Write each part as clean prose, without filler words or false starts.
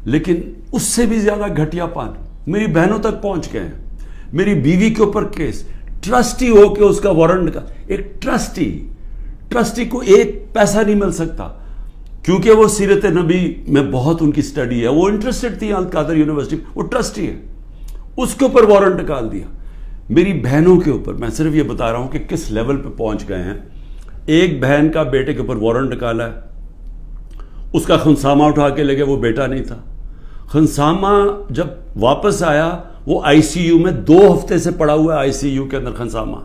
لیکن اس سے بھی زیادہ گھٹیا پان میری بہنوں تک پہنچ گئے ہیں. میری بیوی کے اوپر کیس, ٹرسٹی ہو کے اس کا وارنٹ کا, ایک ٹرسٹی کو ایک پیسہ نہیں مل سکتا, کیونکہ وہ سیرت نبی میں بہت ان کی سٹڈی ہے, وہ انٹرسٹڈ تھی القادر یونیورسٹی, وہ ٹرسٹی ہے, اس کے اوپر وارنٹ نکال دیا. میری بہنوں کے اوپر, میں صرف یہ بتا رہا ہوں کہ کس لیول پہ پہنچ گئے ہیں. ایک بہن کا بیٹے کے اوپر وارنٹ نکالا ہے, اس کا خنسامہ اٹھا کے لے گئے, وہ بیٹا نہیں تھا. خنسامہ جب واپس آیا وہ آئی سی یو میں 2 ہفتے سے پڑا ہوا ہے, آئی سی یو کے اندر خنسامہ,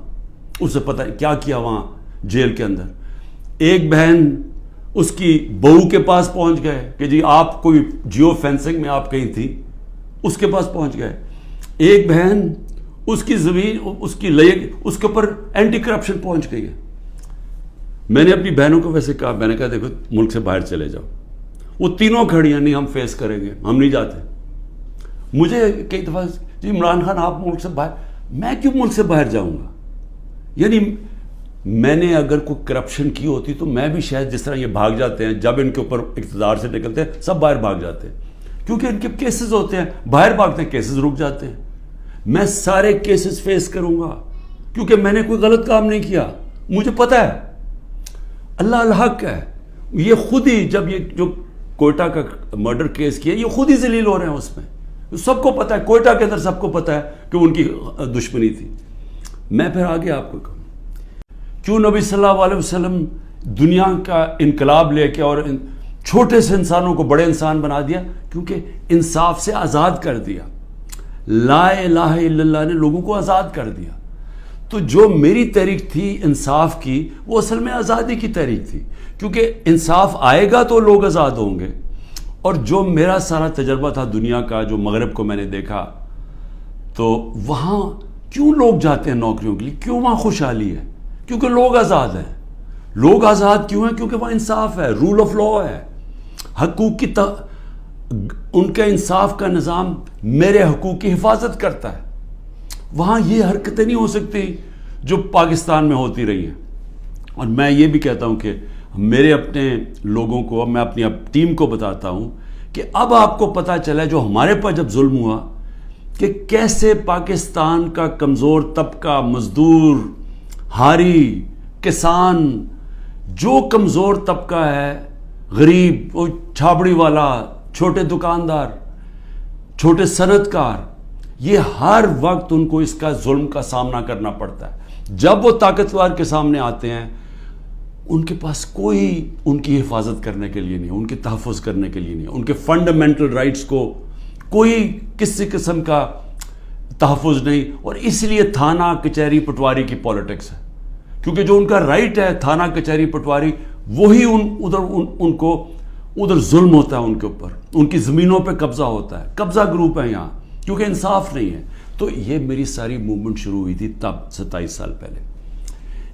اسے پتہ ہے کیا کیا وہاں جیل کے اندر. ایک بہن اس کی بہو کے پاس پہنچ گئے کہ جی آپ کوئی جیو فینسنگ میں آپ کہیں تھی, اس کے پاس پہنچ گئے. ایک بہن اس کی زمین اس کے اوپر اینٹی کرپشن پہنچ گئی ہے. میں نے اپنی بہنوں کو ویسے کہا, میں نے کہا دیکھو ملک سے باہر چلے جاؤ. وہ تینوں کھڑیاں, نہیں ہم فیس کریں گے, ہم نہیں جاتے. مجھے کئی دفعہ جی عمران خان آپ ملک سے باہر, میں کیوں ملک سے باہر جاؤں گا؟ یعنی میں نے اگر کوئی کرپشن کی ہوتی تو میں بھی شاید, جس طرح یہ بھاگ جاتے ہیں جب ان کے اوپر اقتدار سے نکلتے ہیں, سب باہر بھاگ جاتے ہیں کیونکہ ان کے کیسز ہوتے ہیں, باہر بھاگتے ہیں, کیسز رک جاتے ہیں. میں سارے کیسز فیس کروں گا کیونکہ میں نے کوئی غلط کام نہیں کیا, مجھے پتہ ہے اللہ الحق ہے. یہ خود ہی جب یہ جو کوئٹہ کا مرڈر کیس کیا, یہ خود ہی ذلیل ہو رہے ہیں اس میں, سب کو پتہ ہے, کوئٹہ کے اندر سب کو پتہ ہے کہ ان کی دشمنی تھی. میں پھر آگے آپ کو کہوں کیوں نبی صلی اللہ علیہ وسلم دنیا کا انقلاب لے کے اور چھوٹے سے انسانوں کو بڑے انسان بنا دیا, کیونکہ انصاف سے آزاد کر دیا. لا الہ الا اللہ نے لوگوں کو آزاد کر دیا. تو جو میری تحریک تھی انصاف کی, وہ اصل میں آزادی کی تحریک تھی, کیونکہ انصاف آئے گا تو لوگ آزاد ہوں گے. اور جو میرا سارا تجربہ تھا دنیا کا, جو مغرب کو میں نے دیکھا, تو وہاں کیوں لوگ جاتے ہیں نوکریوں کے لیے, کیوں وہاں خوشحالی ہے؟ کیونکہ لوگ آزاد ہیں. لوگ آزاد کیوں ہیں؟ کیونکہ وہاں انصاف ہے, رول آف لا ہے, حقوق کی ان کا انصاف کا نظام میرے حقوق کی حفاظت کرتا ہے. وہاں یہ حرکتیں نہیں ہو سکتی جو پاکستان میں ہوتی رہی ہیں. اور میں یہ بھی کہتا ہوں کہ میرے اپنے لوگوں کو, میں اپنی ٹیم کو بتاتا ہوں کہ اب آپ کو پتہ چلا جو ہمارے پر جب ظلم ہوا کہ کیسے پاکستان کا کمزور طبقہ, مزدور, ہاری, کسان, جو کمزور طبقہ ہے, غریب, وہ چھابڑی والا, چھوٹے دکاندار, چھوٹے صنعت کار, یہ ہر وقت ان کو اس کا ظلم کا سامنا کرنا پڑتا ہے. جب وہ طاقتور کے سامنے آتے ہیں, ان کے پاس کوئی ان کی حفاظت کرنے کے لیے نہیں, ان کے تحفظ کرنے کے لیے نہیں, ان کے فنڈامنٹل رائٹس کو کوئی کسی قسم کا تحفظ نہیں. اور اس لیے تھانہ کچہری پٹواری کی پولیٹکس ہے, کیونکہ جو ان کا رائٹ ہے تھانہ کچہری پٹواری, وہی ان کو ادھر ظلم ہوتا ہے, ان کے اوپر ان کی زمینوں پہ قبضہ ہوتا ہے. قبضہ گروپ ہے یہاں, کیونکہ انصاف نہیں ہے. تو یہ میری ساری موومنٹ شروع ہوئی تھی تب 27 سال پہلے.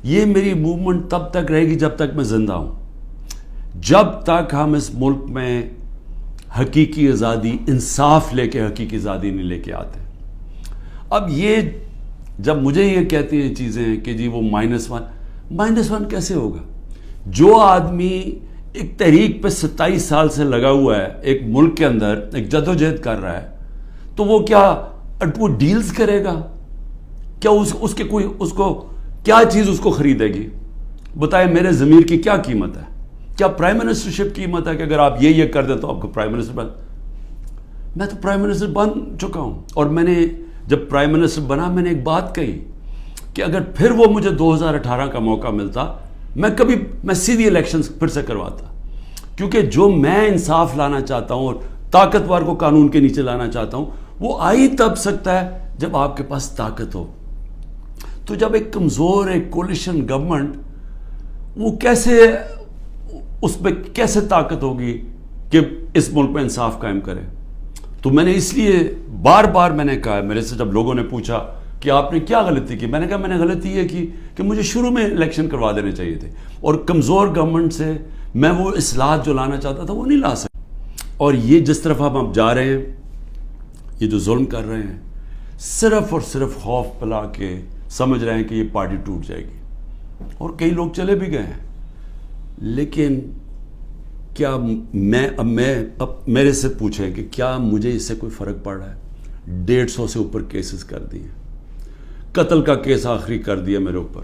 یہ میری موومنٹ تب تک رہے گی جب تک میں زندہ ہوں, جب تک ہم اس ملک میں حقیقی آزادی, انصاف لے کے حقیقی آزادی نہیں لے کے آتے. اب یہ جب مجھے یہ کہتی ہیں چیزیں کہ جی وہ -1 کیسے ہوگا؟ جو آدمی ایک تحریک پہ 27 سال سے لگا ہوا ہے, ایک ملک کے اندر ایک جدوجہد کر رہا ہے, تو وہ کیا وہ ڈیلز کرے گا؟ کیا اس کو کیا چیز اس کو خریدے گی؟ بتائے میرے ضمیر کی کیا قیمت ہے؟ کیا پرائم منسٹرشپ قیمت ہے کہ اگر آپ یہ کر دیں تو آپ کو پرائم منسٹر میں تو پرائم منسٹر بن چکا ہوں. اور میں نے جب پرائم منسٹر بنا, میں نے ایک بات کہی کہ اگر پھر وہ مجھے 2018 کا موقع ملتا, میں سیدھی الیکشن پھر سے کرواتا, کیونکہ جو میں انصاف لانا چاہتا ہوں اور طاقتور کو قانون کے نیچے لانا چاہتا ہوں, وہ آئی تب سکتا ہے جب آپ کے پاس طاقت ہو. تو جب ایک کمزور ایک کولیشن گورنمنٹ, وہ کیسے اس پہ کیسے طاقت ہوگی کہ اس ملک میں انصاف قائم کرے؟ تو میں نے اس لیے بار بار میں نے کہا, میرے سے جب لوگوں نے پوچھا کہ آپ نے کیا غلطی کی, میں نے کہا میں نے غلطی یہ کی کہ مجھے شروع میں الیکشن کروا دینے چاہیے تھے, اور کمزور گورنمنٹ سے میں وہ اصلاحات جو لانا چاہتا تھا وہ نہیں لا سکتا. اور یہ جس طرف ہم اب جا رہے ہیں, یہ جو ظلم کر رہے ہیں, صرف اور صرف خوف پلا کے سمجھ رہے ہیں کہ یہ پارٹی ٹوٹ جائے گی, اور کئی لوگ چلے بھی گئے ہیں. لیکن کیا اب میرے سے پوچھیں کہ کیا مجھے اس سے کوئی فرق پڑ رہا ہے؟ 150 سے اوپر کیسز کر دیے، قتل کا کیس آخری کر دیا میرے اوپر،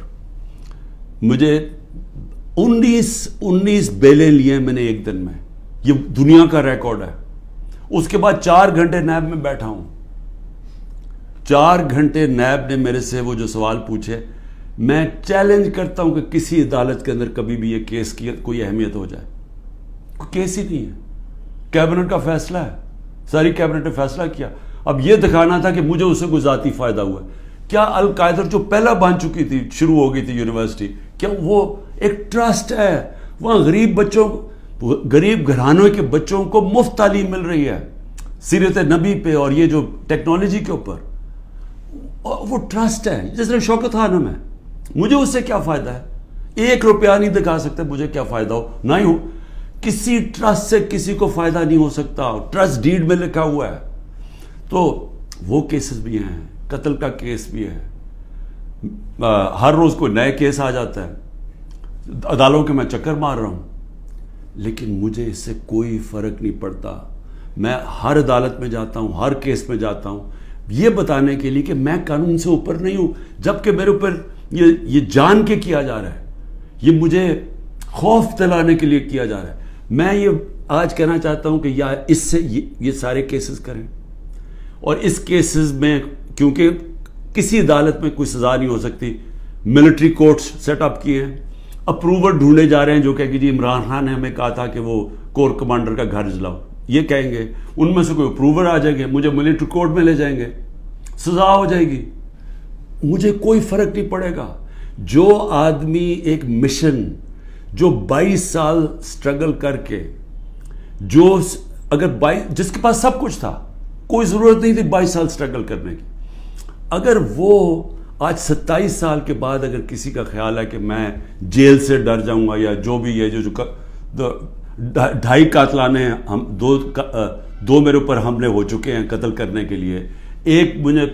مجھے 19 بیلیں لیے میں نے ایک دن میں، یہ دنیا کا ریکارڈ ہے۔ اس کے بعد 4 گھنٹے نیب میں بیٹھا ہوں، 4 گھنٹے نیب نے میرے سے وہ جو سوال پوچھے، میں چیلنج کرتا ہوں کہ کسی عدالت کے اندر کبھی بھی یہ کیس کی کوئی اہمیت ہو جائے، کوئی کیس ہی نہیں ہے، کیبنٹ کا فیصلہ ہے، ساری کیبنٹ نے فیصلہ کیا۔ اب یہ دکھانا تھا کہ مجھے اس سے کوئی ذاتی فائدہ ہوا ہے۔ کیا القاعدہ جو پہلا بن چکی تھی، شروع ہو گئی تھی یونیورسٹی، کیا وہ ایک ٹرسٹ ہے؟ وہاں غریب گھرانوں کے بچوں کو مفت تعلیم مل رہی ہے سیرت نبی پہ اور یہ جو ٹیکنالوجی کے اوپر، وہ ٹرسٹ ہے جس نے شوکت خانم ہے۔ مجھے اس سے کیا فائدہ ہے؟ 1 روپیہ نہیں دکھا سکتے مجھے کیا فائدہ ہو، نہ ہی ہو کسی ٹرسٹ سے کسی کو فائدہ نہیں ہو سکتا، ٹرسٹ ڈیڈ میں لکھا ہوا ہے۔ تو وہ کیسز بھی ہیں، قتل کا کیس بھی ہے، ہر روز کوئی نئے کیس آ جاتا ہے، عدالتوں کے میں چکر مار رہا ہوں، لیکن مجھے اس سے کوئی فرق نہیں پڑتا۔ میں ہر عدالت میں جاتا ہوں، ہر کیس میں جاتا ہوں، یہ بتانے کے لیے کہ میں قانون سے اوپر نہیں ہوں، جبکہ میرے اوپر یہ جان کے کیا جا رہا ہے، یہ مجھے خوف دلانے کے لیے کیا جا رہا ہے۔ میں یہ آج کہنا چاہتا ہوں کہ یا اس سے یہ سارے کیسز کریں، اور اس کیسز میں کیونکہ کسی عدالت میں کوئی سزا نہیں ہو سکتی، ملٹری کورٹس سیٹ اپ کیے ہیں، اپروور ڈھونڈے جا رہے ہیں جو کہ جی عمران خان نے ہمیں کہا تھا کہ وہ کور کمانڈر کا گھر جلاؤ، یہ کہیں گے، ان میں سے کوئی اپروور آ جائیں گے، مجھے ملٹری کورٹ میں لے جائیں گے، سزا ہو جائے گی، مجھے کوئی فرق نہیں پڑے گا۔ جو آدمی ایک مشن، جو 22 سال سٹرگل کر کے، جو اگر جس کے پاس سب کچھ تھا، کوئی ضرورت نہیں تھی 22 سال سٹرگل کرنے کی، اگر وہ آج 27 سال کے بعد اگر کسی کا خیال ہے کہ میں جیل سے ڈر جاؤں گا، یا جو بھی ہے جو 2.5 قاتلانے ہم دو میرے اوپر حملے ہو چکے ہیں قتل کرنے کے لیے، ایک مجھے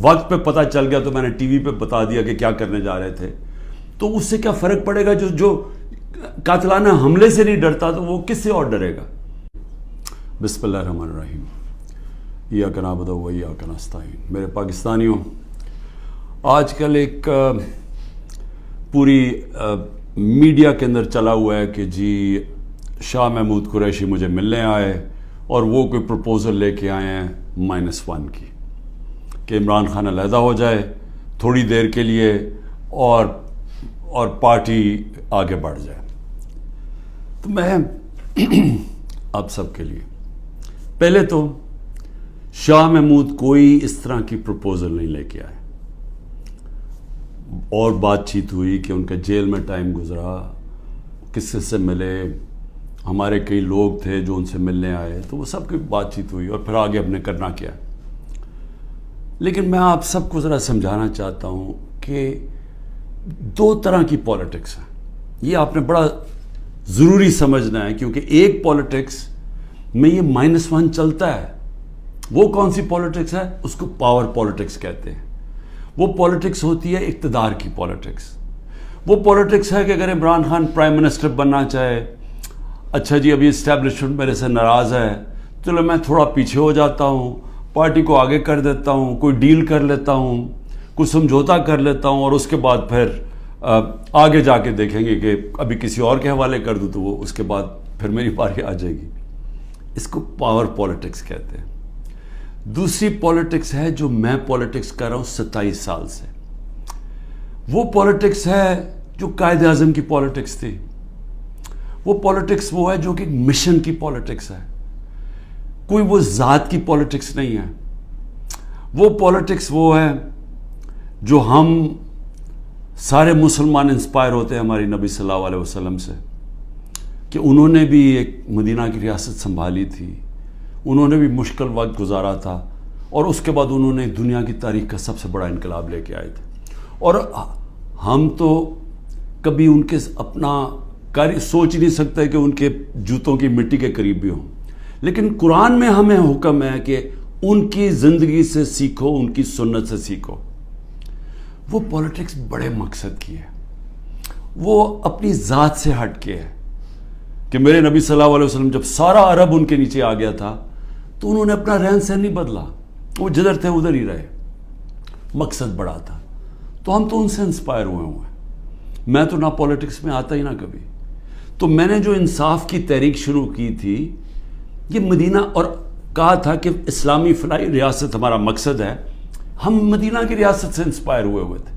وقت پہ پتہ چل گیا تو میں نے ٹی وی پہ بتا دیا کہ کیا کرنے جا رہے تھے، تو اس سے کیا فرق پڑے گا؟ جو قاتلانہ حملے سے نہیں ڈرتا تو وہ کس سے اور ڈرے گا؟ بسم اللہ الرحمن الرحیم، ایاک نعبد و ایاک نستعین۔ میرے پاکستانیوں، آج کل ایک پوری میڈیا کے اندر چلا ہوا ہے کہ جی شاہ محمود قریشی مجھے ملنے آئے اور وہ کوئی پروپوزل لے کے آئے ہیں -1 کی، کہ عمران خان علیحدہ ہو جائے تھوڑی دیر کے لیے اور پارٹی آگے بڑھ جائے۔ تو میں آپ سب کے لیے، پہلے تو شاہ محمود کوئی اس طرح کی پروپوزل نہیں لے کے آئے، اور بات چیت ہوئی کہ ان کا جیل میں ٹائم گزرا، کس سے ملے، ہمارے کئی لوگ تھے جو ان سے ملنے آئے، تو وہ سب کی بات چیت ہوئی، اور پھر آگے ہم نے کرنا کیا۔ لیکن میں آپ سب کو ذرا سمجھانا چاہتا ہوں کہ 2 طرح کی پولیٹکس ہے، یہ آپ نے بڑا ضروری سمجھنا ہے، کیونکہ ایک پولیٹکس میں یہ -1 چلتا ہے۔ وہ کون سی پولیٹکس ہے؟ اس کو پاور پولیٹکس کہتے ہیں۔ وہ پولیٹکس ہوتی ہے اقتدار کی پولیٹکس۔ وہ پولیٹکس ہے کہ اگر عمران خان پرائم منسٹر بننا چاہے، اچھا جی ابھی اسٹیبلشمنٹ میرے سے ناراض ہے، چلو میں تھوڑا پیچھے ہو جاتا ہوں، پارٹی کو آگے کر دیتا ہوں، کوئی ڈیل کر لیتا ہوں، کوئی سمجھوتا کر لیتا ہوں، اور اس کے بعد پھر آگے جا کے دیکھیں گے کہ ابھی کسی اور کے حوالے کر دوں تو وہ اس کے بعد پھر میری باری آ جائے گی۔ اس کو پاور پولیٹکس کہتے ہیں۔ دوسری پولیٹکس ہے جو میں پولیٹکس کر رہا ہوں 27 سال سے، وہ پولیٹکس ہے جو قائد اعظم کی پولیٹکس تھی۔ وہ پولیٹکس وہ ہے جو کہ مشن کی پولیٹکس ہے، کوئی وہ ذات کی پولیٹکس نہیں ہے۔ وہ پولیٹکس وہ ہے جو ہم سارے مسلمان انسپائر ہوتے ہیں ہماری نبی صلی اللہ علیہ وسلم سے، کہ انہوں نے بھی ایک مدینہ کی ریاست سنبھالی تھی، انہوں نے بھی مشکل وقت گزارا تھا، اور اس کے بعد انہوں نے دنیا کی تاریخ کا سب سے بڑا انقلاب لے کے آئے تھے، اور ہم تو کبھی ان کے اپنا سوچ نہیں سکتے کہ ان کے جوتوں کی مٹی کے قریب بھی ہوں، لیکن قرآن میں ہمیں حکم ہے کہ ان کی زندگی سے سیکھو، ان کی سنت سے سیکھو۔ وہ پولیٹکس بڑے مقصد کی ہے، وہ اپنی ذات سے ہٹ کے ہے، کہ میرے نبی صلی اللہ علیہ وسلم جب سارا عرب ان کے نیچے آ گیا تھا تو انہوں نے اپنا رہن سہن نہیں بدلا, وہ جدھر تھے ادھر ہی رہے, مقصد بڑا تھا. تو ہم تو ان سے انسپائر ہوئے ہیں. میں تو نہ پولیٹکس میں آتا ہی نہ کبھی. تو میں نے جو انصاف کی تحریک شروع کی تھی یہ مدینہ, اور کہا تھا کہ اسلامی فلاحی ریاست ہمارا مقصد ہے, ہم مدینہ کی ریاست سے انسپائر ہوئے تھے.